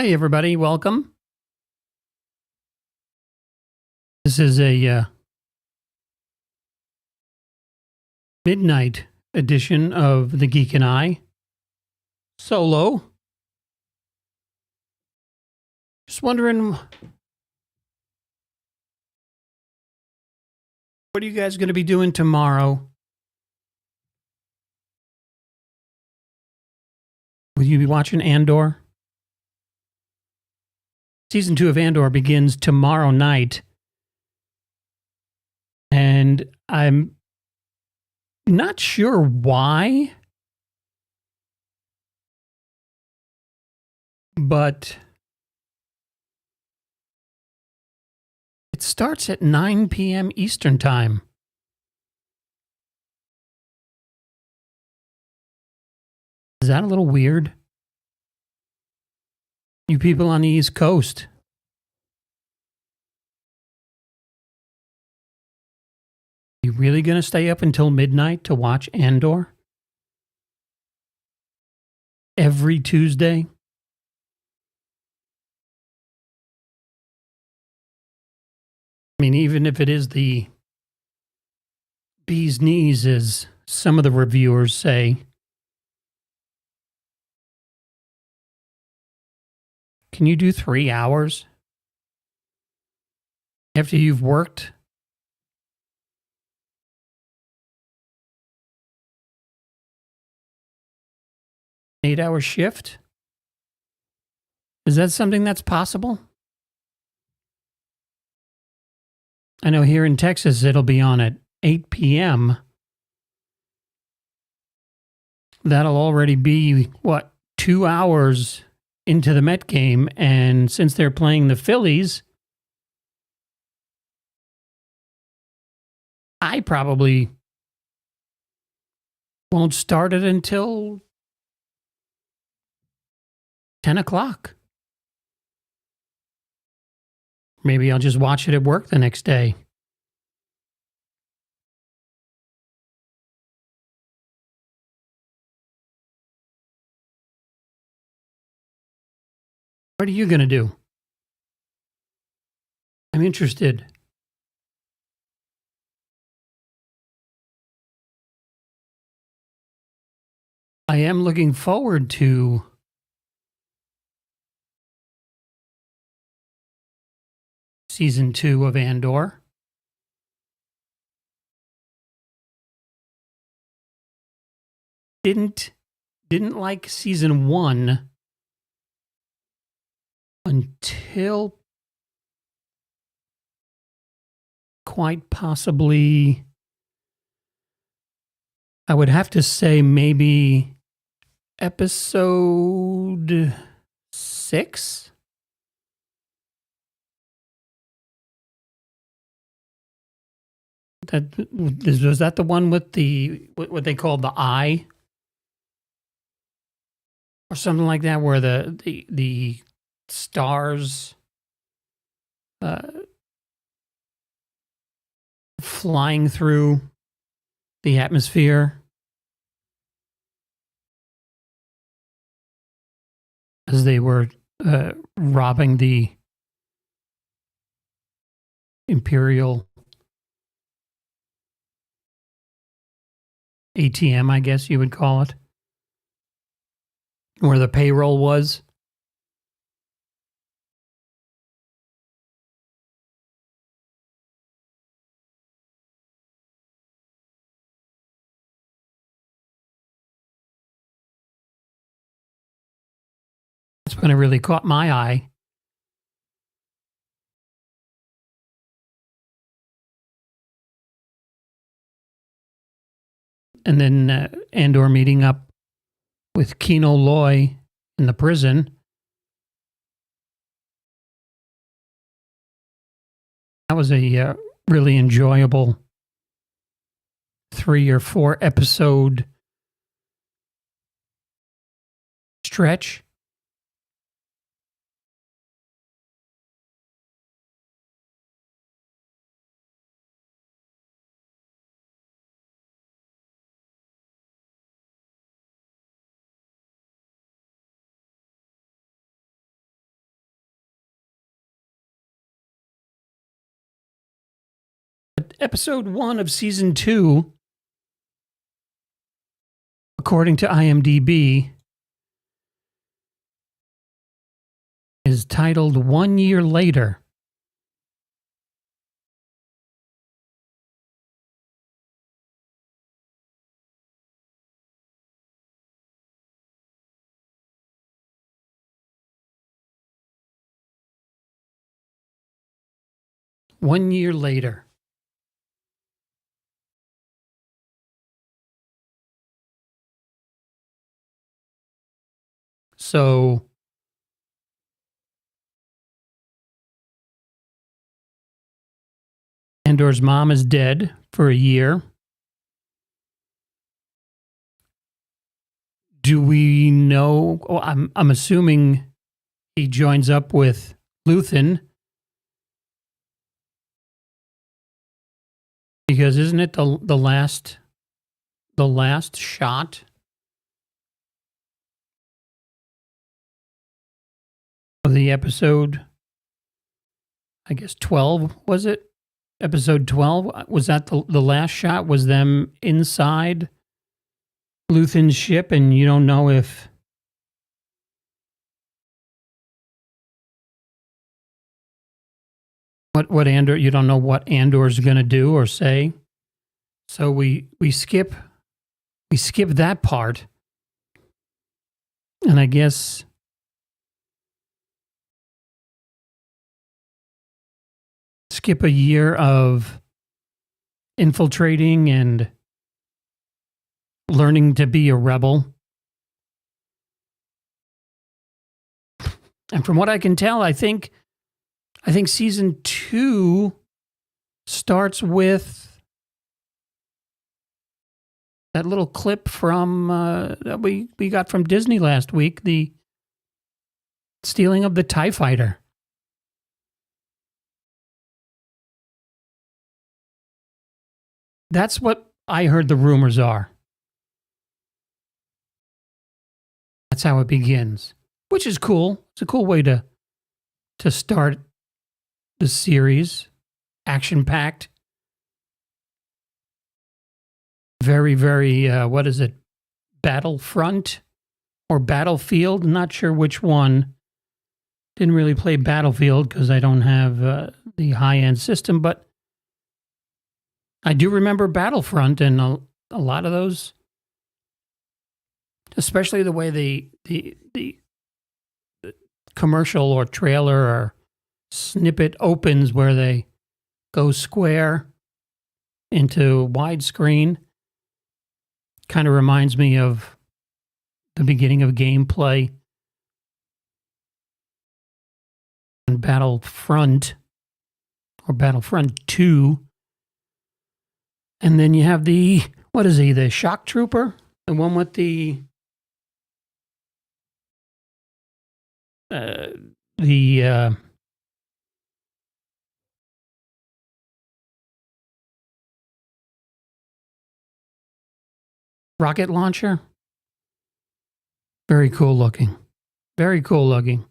Hey, everybody, welcome. This is a midnight edition of The Geek and I solo. Just wondering, what are you guys going to be doing tomorrow? Will you be watching Andor? Season 2 of Andor begins tomorrow night, and I'm not sure why, but it starts at 9 p.m. Eastern Time. Is that a little weird? You people on the East Coast, you really going to stay up until midnight to watch Andor? Every Tuesday? I mean, even if it is the bee's knees, as some of the reviewers say, can you do 3 hours after you've worked 8-hour shift? Is that something that's possible? I know here in Texas it'll be on at 8 p.m. That'll already be, 2 hours into the Met game. And since they're playing the Phillies, I probably won't start it until 10 o'clock. Maybe I'll just watch it at work the next day. What are you going to do? I'm interested. I am looking forward to season 2 of Andor. Didn't like season 1 until quite possibly, I would have to say, maybe episode 6. Was that the one with what they called the eye or something like that, where the stars flying through the atmosphere as they were robbing the Imperial ATM, I guess you would call it, where the payroll was. That's when it really caught my eye. And then Andor meeting up with Kino Loy in the prison. That was a really enjoyable 3 or 4 episode stretch. episode 1 of season 2, according to IMDb, is titled 1 Year Later. One year later. So Andor's mom is dead for a year. Do we know? Oh, I'm assuming he joins up with Luthen, because isn't it the last shot of the episode? I guess 12, was it? Episode 12, was that the last shot? Was them inside Luthen's ship, and you don't know if what Andor, you don't know what Andor's going to do or say. So we skip that part, and I guess skip a year of infiltrating and learning to be a rebel. And from what I can tell, I think season 2 starts with that little clip from that we got from Disney last week, the stealing of the TIE fighter. That's what I heard the rumors are. That's how it begins, which is cool. It's a cool way to start the series. Action-packed. Very, very, what is it? Battlefront or Battlefield? Not sure which one. Didn't really play Battlefield because I don't have the high-end system, but I do remember Battlefront, and a lot of those, especially the way the commercial or trailer or snippet opens, where they go square into widescreen, kind of reminds me of the beginning of gameplay on Battlefront or Battlefront 2. And then you have the, what is he, the shock trooper? The one with the rocket launcher. Very cool looking. Very cool looking.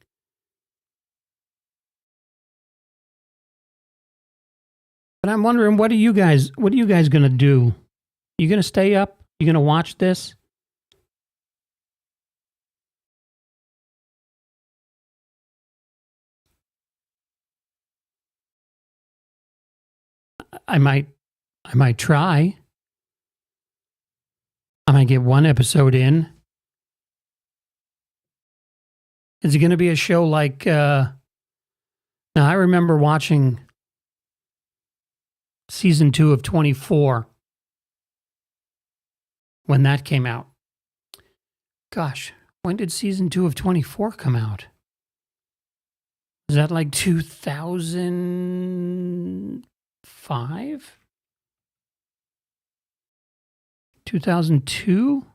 But I'm wondering, what are you guys going to do? You going to stay up? You going to watch this? I might try. I might get one episode in. Is it going to be a show like, now I remember watching season 2 of 24 when that came out. Gosh, when did season 2 of 24 come out? Is that like 2005? 2002?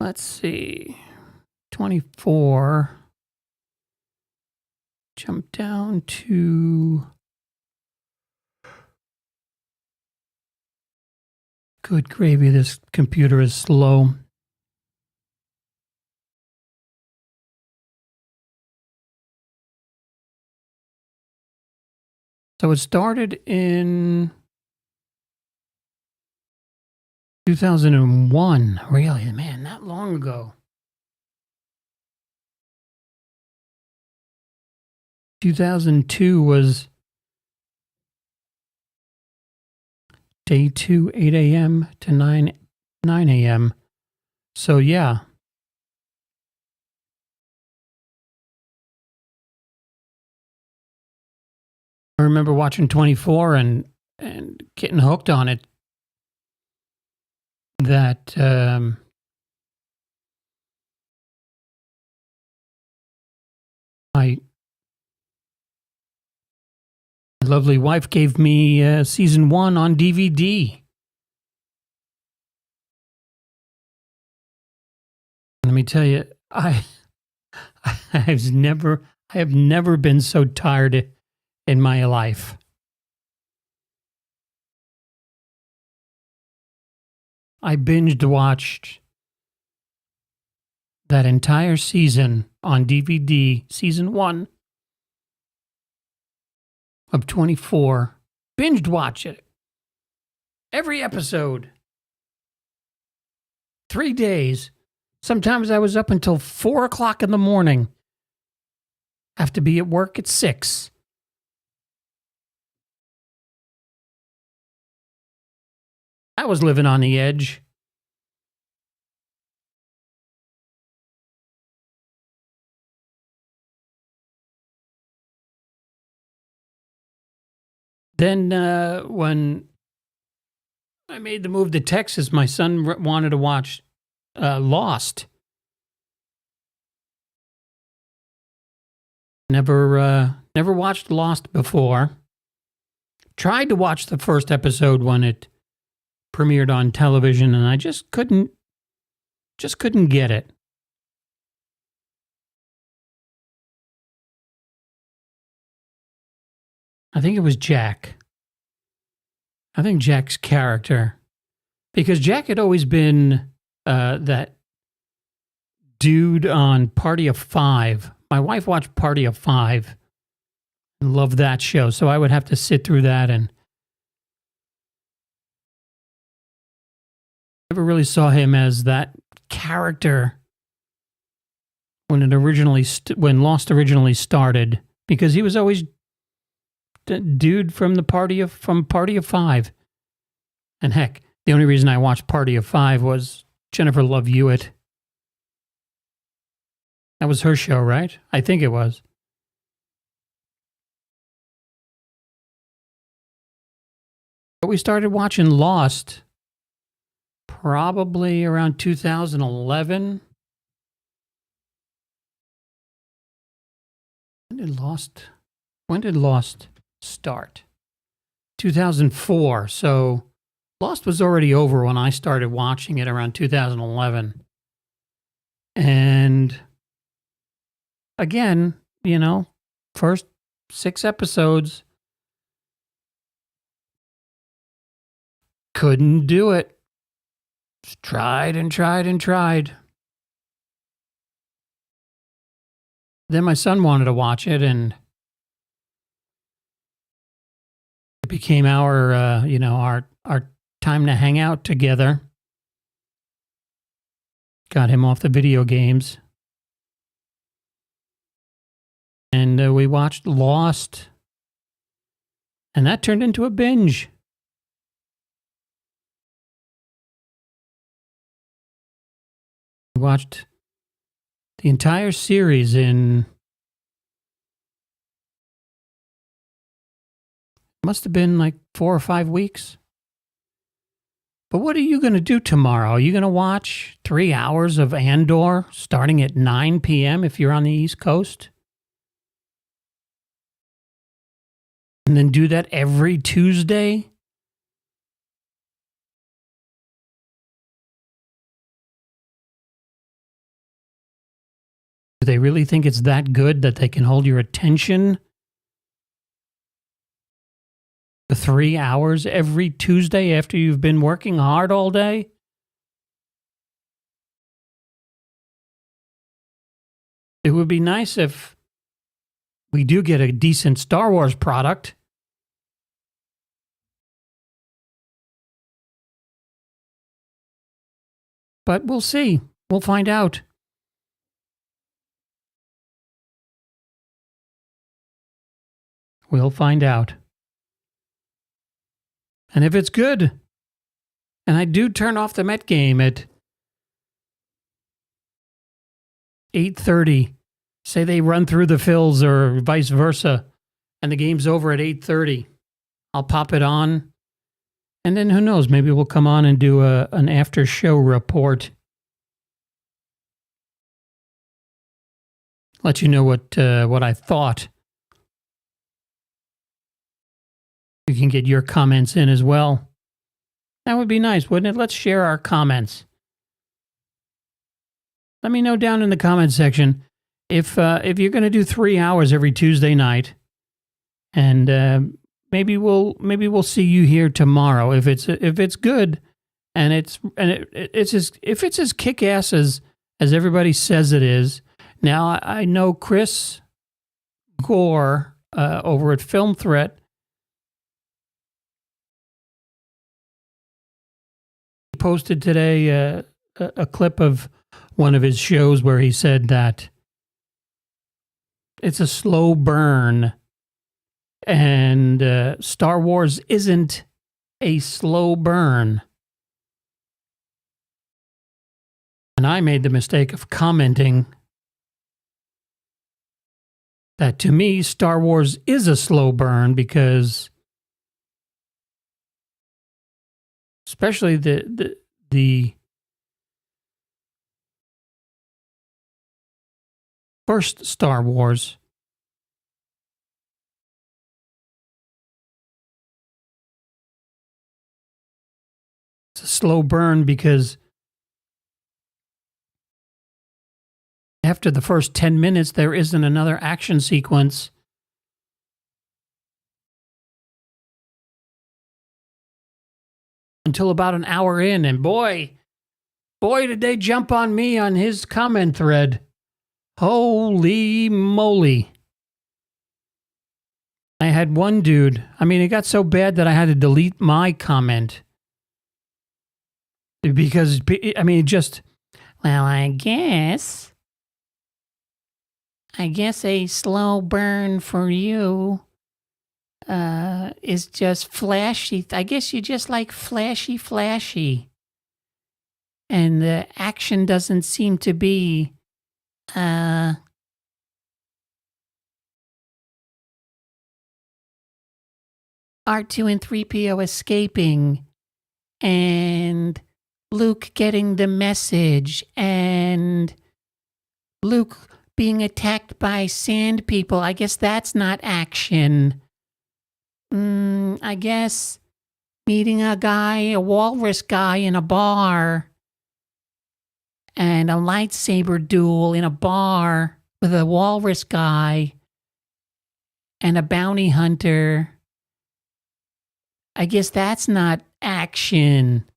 Let's see. 24. Jump down to... Good gravy, this computer is slow. So it started in 2001. Really, man, that long ago. 2002 was day 2, 8 a.m. to 9 a.m. So yeah. I remember watching 24 and getting hooked on it. That my lovely wife gave me season 1 on DVD. Let me tell you, I have never been so tired in my life. I binged watched that entire season on DVD, season 1 of 24. Binged watch it. Every episode. 3 days. Sometimes I was up until 4 o'clock in the morning. Have to be at work at 6. I was living on the edge. Then when I made the move to Texas, my son wanted to watch Lost. Never watched Lost before. Tried to watch the first episode when it premiered on television, and I just couldn't get it. I think it was Jack. I think Jack's character, because Jack had always been that dude on Party of Five. My wife watched Party of Five and loved that show, so I would have to sit through that, and never really saw him as that character when when Lost originally started, because he was always the dude from Party of Five. And heck, the only reason I watched Party of Five was Jennifer Love Hewitt. That was her show, right? I think it was. But we started watching Lost probably around 2011. When did Lost start? 2004. So Lost was already over when I started watching it around 2011. And again, first 6 episodes, couldn't do it. Just tried and tried and tried. Then my son wanted to watch it, and it became our time to hang out together. Got him off the video games. And we watched Lost. And that turned into a binge. We watched the entire series in, must have been like 4 or 5 weeks. But what are you going to do tomorrow? Are you going to watch 3 hours of Andor starting at 9 p.m. if you're on the East Coast? And then do that every Tuesday? Do they really think it's that good that they can hold your attention for 3 hours every Tuesday after you've been working hard all day? It would be nice if we do get a decent Star Wars product But we'll see. We'll find out. We'll find out. And if it's good, and I do turn off the Met game at 8:30, say they run through the Phils or vice versa, and the game's over at 8:30, I'll pop it on. And then who knows, maybe we'll come on and do an after show report. Let you know what I thought. You can get your comments in as well. That would be nice, wouldn't it? Let's share our comments. Let me know down in the comments section if you're going to do 3 hours every Tuesday night, and maybe we'll see you here tomorrow if it's good, and if it's as kick ass as everybody says it is. Now I know Chris Gore over at Film Threat. Posted today a clip of one of his shows where he said that it's a slow burn, and Star Wars isn't a slow burn. And I made the mistake of commenting that to me Star Wars is a slow burn, because especially the first Star Wars, it's a slow burn because after the first 10 minutes, there isn't another action sequence. Until about an hour in, and boy, did they jump on me on his comment thread. Holy moly. I had one dude, it got so bad that I had to delete my comment. Because, well, I guess a slow burn for you is just flashy. I guess you just like flashy. And the action doesn't seem to be R2 and 3PO escaping, and Luke getting the message, and Luke being attacked by sand people. I guess that's not action. I guess meeting a walrus guy in a bar, and a lightsaber duel in a bar with a walrus guy and a bounty hunter. I guess that's not action.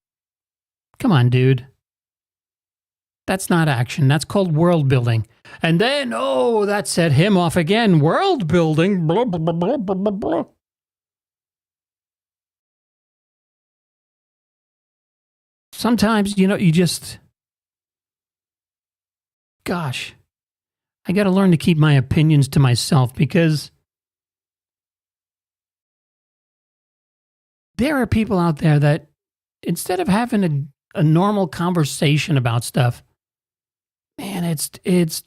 Come on, dude. That's not action. That's called world building. And then, that set him off again. World building. Blah, blah, blah, blah, blah, blah. Sometimes, you just... Gosh. I got to learn to keep my opinions to myself, because there are people out there that, instead of having a normal conversation about stuff, man, it's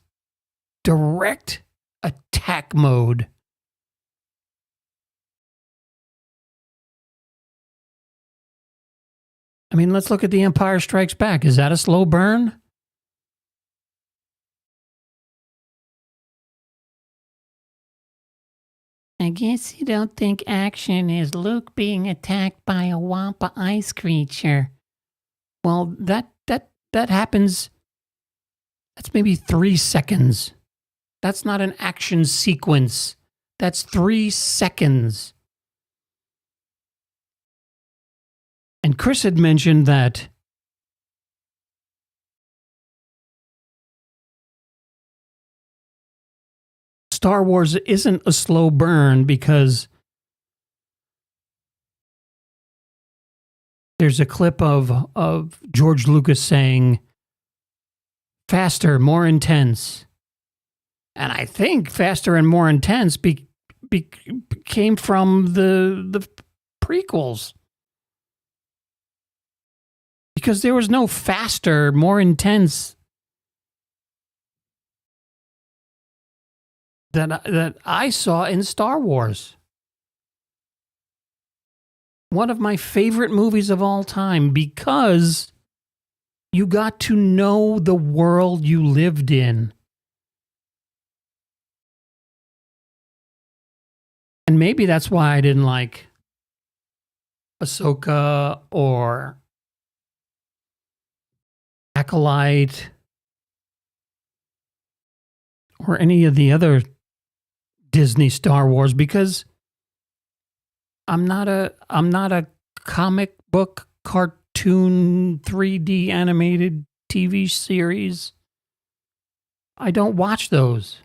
direct attack mode. Let's look at The Empire Strikes Back. Is that a slow burn? I guess you don't think action is Luke being attacked by a Wampa ice creature. Well, that happens. That's maybe 3 seconds. That's not an action sequence. That's 3 seconds. And Chris had mentioned that Star Wars isn't a slow burn because there's a clip of George Lucas saying Faster, more intense. And I think Faster and More Intense came from the prequels. Because there was no faster, more intense that I saw in Star Wars. One of my favorite movies of all time because you got to know the world you lived in. And maybe that's why I didn't like Ahsoka or Acolyte or any of the other Disney Star Wars, because I'm not a comic book, cartoon, 3D animated TV series. I don't watch those.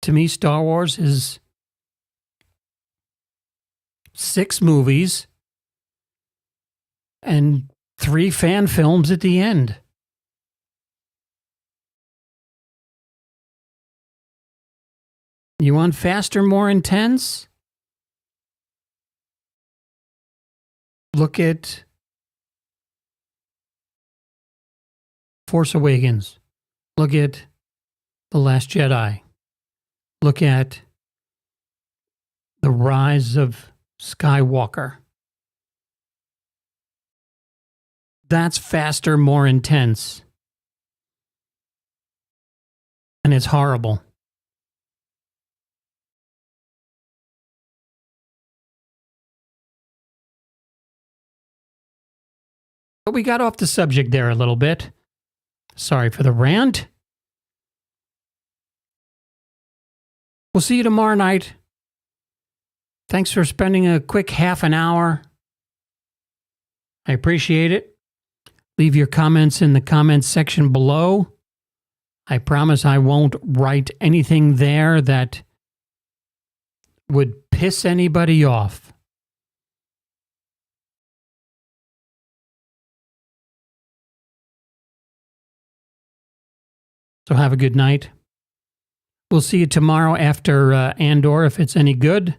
To me, Star Wars is 6 movies and 3 fan films at the end. You want faster, more intense? Look at Force Awakens. Look at The Last Jedi. Look at The Rise of Skywalker. That's faster, more intense. And it's horrible. But we got off the subject there a little bit. Sorry for the rant. We'll see you tomorrow night. Thanks for spending a quick half an hour. I appreciate it. Leave your comments in the comments section below. I promise I won't write anything there that would piss anybody off. So have a good night. We'll see you tomorrow after Andor, if it's any good.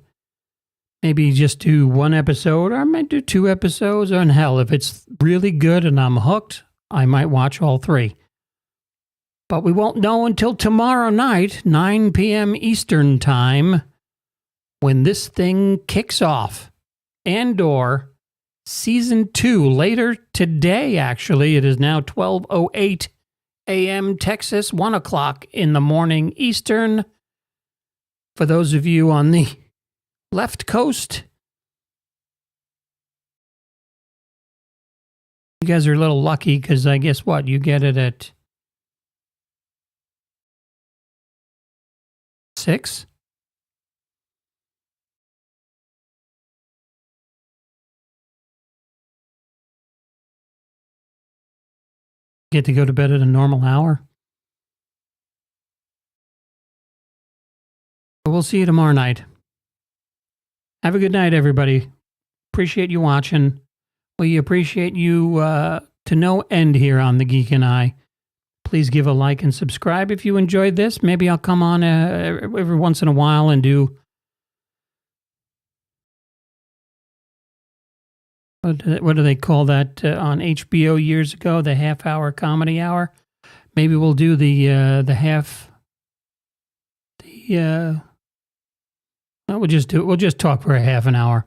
Maybe just do 1 episode, or I might do 2 episodes. And hell, if it's really good and I'm hooked, I might watch all 3. But we won't know until tomorrow night, 9 p.m. Eastern Time, when this thing kicks off. Andor, Season 2, later today, actually. It is now 12:08 a.m. Texas, 1 o'clock in the morning Eastern. For those of you on the left coast, you guys are a little lucky because I guess what? You get it at 6? Get to go to bed at a normal hour? But we'll see you tomorrow night. Have a good night, everybody. Appreciate you watching. We appreciate you to no end here on The Geek and I. Please give a like and subscribe if you enjoyed this. Maybe I'll come on every once in a while and do... What do they call that on HBO years ago? The half-hour comedy hour? Maybe we'll do the half... We'll just do it. We'll just talk for a half an hour.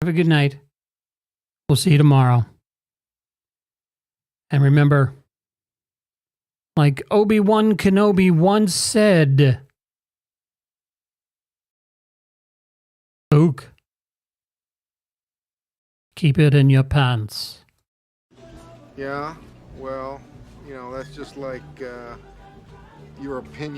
Have a good night. We'll see you tomorrow. And remember, like Obi-Wan Kenobi once said, Luke, keep it in your pants. Yeah, well, that's just like your opinion.